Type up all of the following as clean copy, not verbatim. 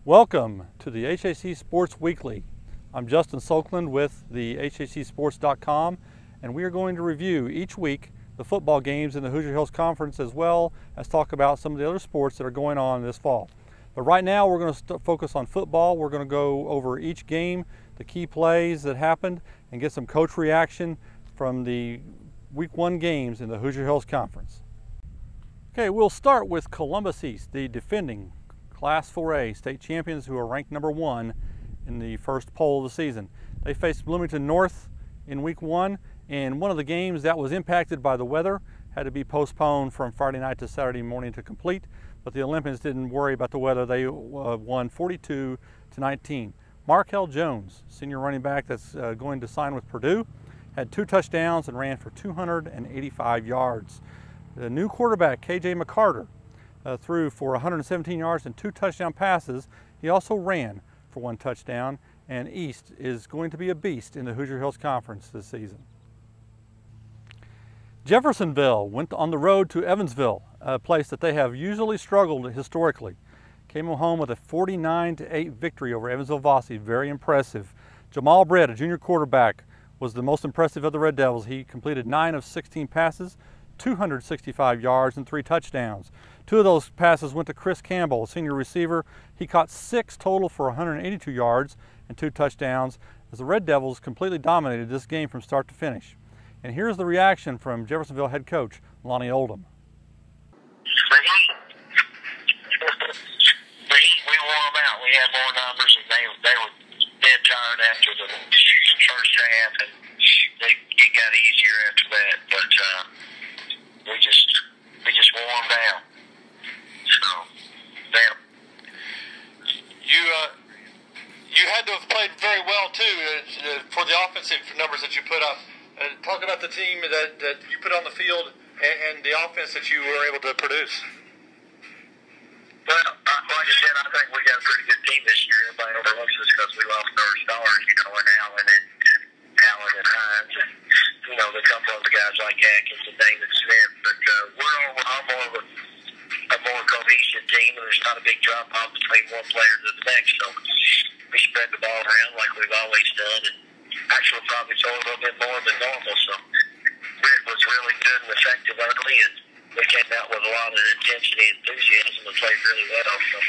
Welcome to the HHC Sports Weekly. I'm Justin Sokeland with TheHHCSports.com, and we are going to review each week the football games in the Hoosier Hills Conference, as well as talk about some of the other sports that are going on this fall. But right now we're going to focus on football. We're going to go over each game, the key plays that happened, and get some coach reaction from the Week 1 games in the Hoosier Hills Conference. Okay, we'll start with Columbus East, the defending Class 4A state champions who are ranked number 1 in the first poll of the season. They faced Bloomington North in Week 1, and one of the games that was impacted by the weather had to be postponed from Friday night to Saturday morning to complete, but the Olympians didn't worry about the weather. They won 42-19. Markel Jones, senior running back that's going to sign with Purdue, had 2 touchdowns and ran for 285 yards. The new quarterback, KJ McCarter, threw for 117 yards and 2 touchdown passes. He also ran for 1 touchdown, and East is going to be a beast in the Hoosier Hills Conference this season. Jeffersonville went on the road to Evansville, a place that they have usually struggled historically. Came home with a 49-8 victory over Evansville Vossi. Very impressive. Jamal Britt, a junior quarterback, was the most impressive of the Red Devils. He completed 9 of 16 passes, 265 yards and 3 touchdowns. 2 of those passes went to Chris Campbell, a senior receiver. He caught 6 total for 182 yards and 2 touchdowns as the Red Devils completely dominated this game from start to finish. And here's the reaction from Jeffersonville head coach Lonnie Oldham. We wore them out. We had more numbers, and they were dead tired after the first half, and it got easier after that. But we just wore them down. So, damn. You had to have played very well too for the offensive numbers that you put up. Talk about the team that you put on the field and the offense that you were able to produce. Well, like I said, I think we got a pretty good team this year. Everybody overlooks us because we lost our stars, and Allen and Hines, and a couple of the guys like Atkins and David Smith. But we're overall a more cohesive team, and there's not a big drop off between one player to the next. So we spread the ball around like we've always done, and actually probably throw a little bit more than normal. So Britt was really good and effective early, and we came out with a lot of intensity and enthusiasm and played really well. So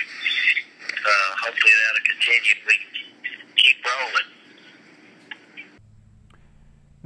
hopefully that'll continue. We can keep rolling.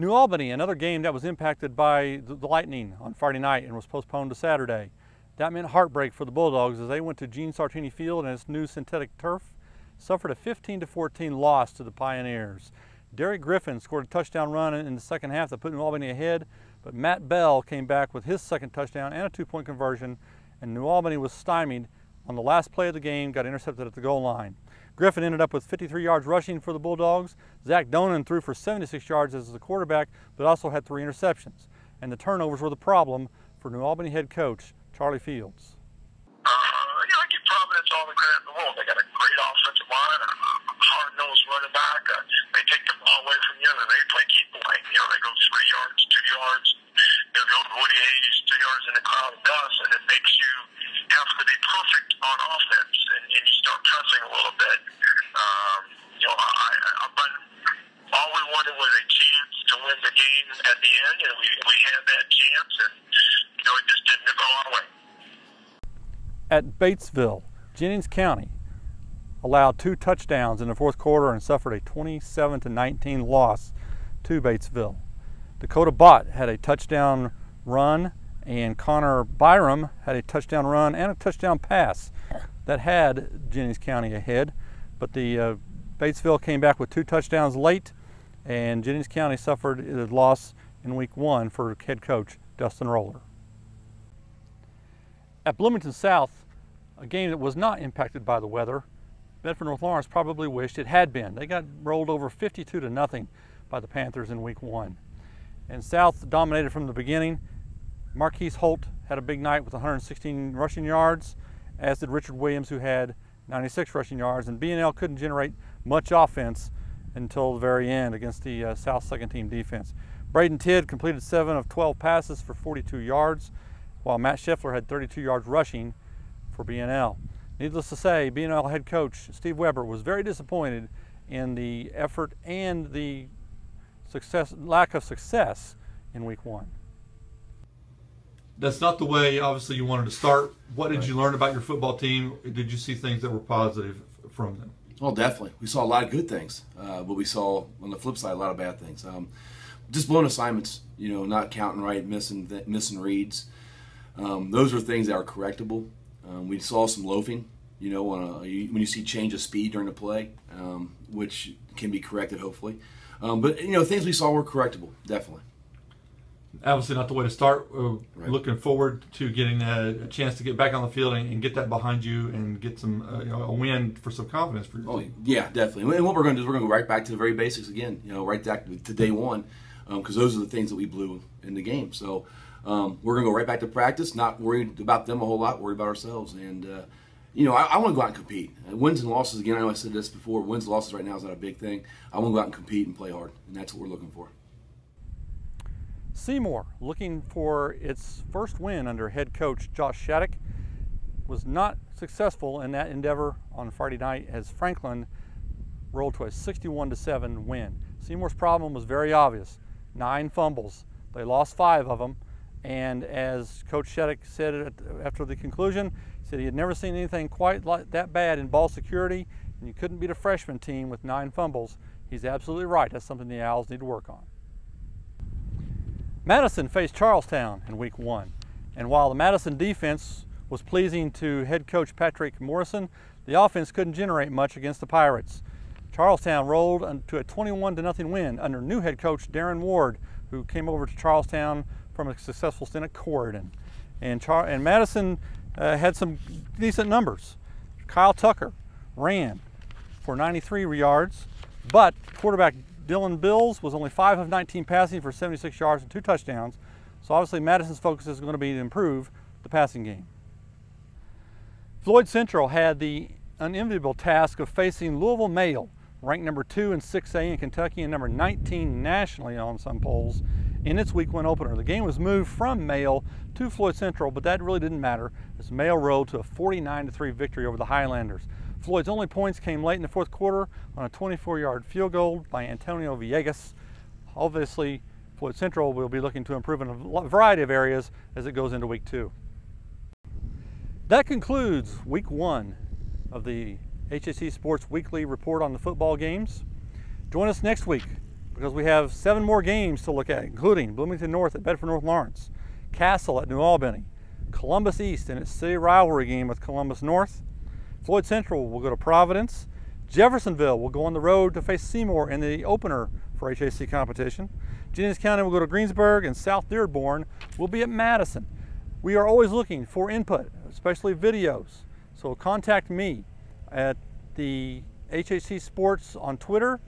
New Albany, another game that was impacted by the lightning on Friday night and was postponed to Saturday. That meant heartbreak for the Bulldogs as they went to Gene Sartini Field and its new synthetic turf suffered a 15-14 loss to the Pioneers. Derek Griffin scored a touchdown run in the second half that put New Albany ahead, but Matt Bell came back with his second touchdown and a 2-point conversion, and New Albany was stymied on the last play of the game, got intercepted at the goal line. Griffin ended up with 53 yards rushing for the Bulldogs. Zach Donan threw for 76 yards as the quarterback, but also had 3 interceptions. And the turnovers were the problem for New Albany head coach Charlie Fields. I give Providence all the credit in the world. They got a great offensive line, a hard-nosed running back. They take the ball away from you, and they play keep away. They go 3 yards, 2 yards. They'll go to Woody Hayes 2 yards in a cloud of dust, and it makes you have to be perfect on offense, and you start pressing a little bit. But all we wanted was a chance to win the game at the end, and we had that chance, and it just didn't go our way. At Batesville, Jennings County allowed 2 touchdowns in the fourth quarter and suffered a 27-19 loss to Batesville. Dakota Bott had a touchdown run, and Connor Byram had a touchdown run and a touchdown pass that had Jennings County ahead. But the Batesville came back with 2 touchdowns late, and Jennings County suffered a loss in Week 1 for head coach Dustin Roller. At Bloomington South, a game that was not impacted by the weather, Bedford North Lawrence probably wished it had been. They got rolled over 52-0 by the Panthers in Week 1. And South dominated from the beginning. Marquise Holt had a big night with 116 rushing yards, as did Richard Williams, who had 96 rushing yards, and B&L couldn't generate much offense until the very end against the South second team defense. Braden Tidd completed 7 of 12 passes for 42 yards, while Matt Scheffler had 32 yards rushing for B&L. Needless to say, B&L head coach Steve Weber was very disappointed in the effort and the lack of success in week 1. That's not the way, obviously, you wanted to start. What did you learn about your football team? Did you see things that were positive from them? Well, definitely. We saw a lot of good things, but we saw, on the flip side, a lot of bad things. Just blown assignments, not counting right, missing reads. Those are things that are correctable. We saw some loafing, when you see change of speed during the play, which can be corrected, hopefully. But, things we saw were correctable, definitely. Obviously not the way to start. Right. Looking forward to getting a chance to get back on the field and get that behind you and get some a win for some confidence for you. Oh, yeah, definitely. And what we're going to do is we're going to go right back to the very basics again, right back to day one, because those are the things that we blew in the game. So we're going to go right back to practice, not worried about them a whole lot, worried about ourselves. And, I want to go out and compete. Wins and losses, again, I know I said this before, wins and losses right now is not a big thing. I want to go out and compete and play hard, and that's what we're looking for. Seymour, looking for its first win under head coach Josh Shattuck, was not successful in that endeavor on Friday night as Franklin rolled to a 61-7 win. Seymour's problem was very obvious: 9 fumbles. They lost 5 of them, and as Coach Shattuck said after the conclusion, he said he had never seen anything quite like that bad in ball security, and you couldn't beat a freshman team with 9 fumbles. He's absolutely right. That's something the Owls need to work on. Madison faced Charlestown in week 1, and while the Madison defense was pleasing to head coach Patrick Morrison, the offense couldn't generate much against the Pirates. Charlestown rolled to a 21-0 win under new head coach Darren Ward, who came over to Charlestown from a successful stint at Corydon. And Madison had some decent numbers. Kyle Tucker ran for 93 yards, but quarterback Dylan Bills was only 5 of 19 passing for 76 yards and 2 touchdowns. So obviously Madison's focus is going to be to improve the passing game. Floyd Central had the unenviable task of facing Louisville Male, ranked number 2 and 6A in Kentucky and number 19 nationally on some polls, in its week 1 opener. The game was moved from Male to Floyd Central, but that really didn't matter as Male rolled to a 49-3 victory over the Highlanders. Floyd's only points came late in the 4th quarter on a 24-yard field goal by Antonio Villegas. Obviously, Floyd Central will be looking to improve in a variety of areas as it goes into week 2. That concludes week 1 of the HHC Sports Weekly report on the football games. Join us next week because we have 7 more games to look at, including Bloomington North at Bedford North Lawrence, Castle at New Albany, Columbus East in its city rivalry game with Columbus North. Floyd Central will go to Providence. Jeffersonville will go on the road to face Seymour in the opener for HHC competition. Jennings County will go to Greensburg, and South Dearborn will be at Madison. We are always looking for input, especially videos. So contact me at the HHC Sports on Twitter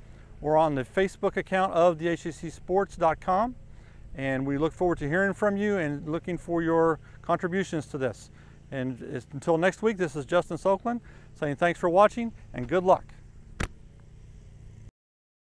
or on the Facebook account of TheHHCSports.com. And we look forward to hearing from you and looking for your contributions to this. And until next week, this is Justin Soakland saying thanks for watching and good luck.